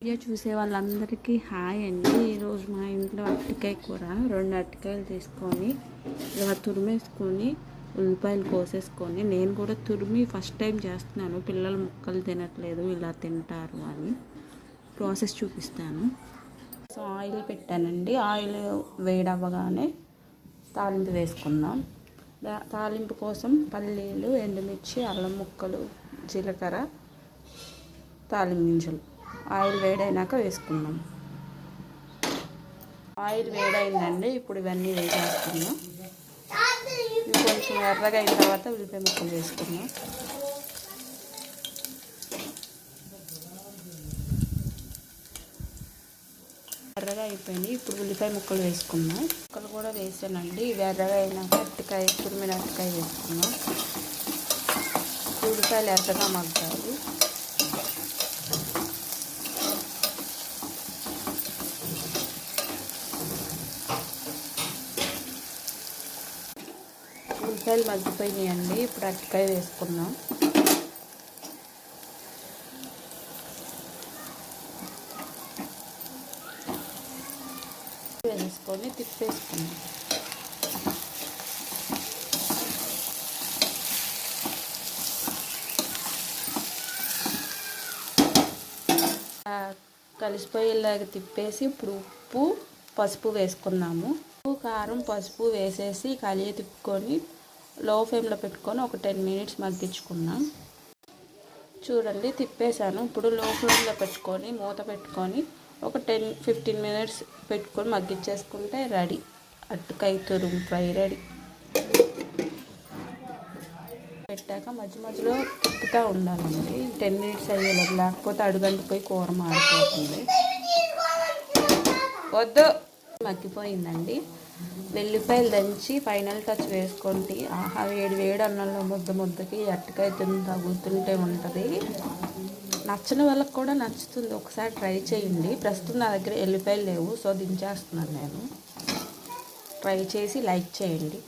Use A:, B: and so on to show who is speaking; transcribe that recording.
A: Video చూసే వాళ్ళందరికీ hi అండి. ఈరోజు మా ఇంట్లో అరటికాయ కూర. 2 అరటికాయలు తీసుకొని ఇలా తురిమేసుకొని ఉల్లిపాయలు కోసేసుకొని, నేను కూడా తురిమి ఫస్ట్ టైం చేస్తున్నాను. పిల్లలు ముక్కలు తినట్లేదు, ఇలా తింటారు అని ప్రాసెస్ చూపిస్తాను. సో ఆయిల్ పెట్టానండి. ఆయిల్ వేడవ్వగానే తాలింపు వేసుకుందాం. తాలింపు కోసం పల్లీలు, ఎండుమిర్చి, అల్లం ముక్కలు, జీలకర్ర, తాలింపు గింజలు ఆయిల్ వేడైనాక వేసుకుందాం. ఆయిల్ వేడైందండి. ఇప్పుడు ఇవన్నీ వేసేసుకుందాం. ఇవి కొంచెం ఎర్రగా అయిన తర్వాత ఉల్లిపాయ ముక్కలు వేసుకుందాం. ఎర్రగా అయిపోయినాయి. ఇప్పుడు ఉల్లిపాయ ముక్కలు వేసుకుందాం. ముక్కలు కూడా వేసానండి. ఇవి ఎర్రగా అయినాక అరటికాయ, తురిమిన అరటికాయ వేసుకుందాం. ఉల్లిపాయలు ఎర్రగా మగ్గాలి. ఉల్లిపాయలు మగ్గిపోయినాయండి. ఇప్పుడు అరటికాయ వేసుకుందాం. వేసుకొని తిప్పేసుకుందాం. కలిసిపోయేలాగా తిప్పేసి ఇప్పుడు ఉప్పు, పసుపు వేసుకున్నాము. ఉప్పు, కారం, పసుపు వేసేసి కలియ తిప్పుకొని లో ఫ్లేమ్లో పెట్టుకొని ఒక 10 మినిట్స్ మగ్గించుకున్నాం. చూడండి, తిప్పేసాను. ఇప్పుడు లో ఫ్లేమ్లో పెట్టుకొని మూత పెట్టుకొని ఒక 10-15 మినిట్స్ పెట్టుకొని మగ్గించేసుకుంటే రెడీ. అరటికాయ తురుము ఫ్రై రెడీ. పెట్టాక మధ్య మధ్యలో తిప్పుతూ ఉండాలండి. 10 మినిట్స్ అయ్యేలాగా, లేకపోతే అడుగంటిపోయి కూర మాడిపోతుంది. వద్దు, మగ్గిపోయిందండి. వెల్లిపాయలు దంచి ఫైనల్ టచ్ వేసుకోండి. ఆహా, వేడి అన్నంలో ముద్దకి అరటికాయ తగులుతుంటే ఉంటుంది. నచ్చని వాళ్ళకి కూడా నచ్చుతుంది. ఒకసారి ట్రై చేయండి. ప్రస్తుతం నా దగ్గర ఎల్లిపాయలు లేవు, సో దించేస్తున్నాను నేను. ట్రై చేసి లైక్ చేయండి.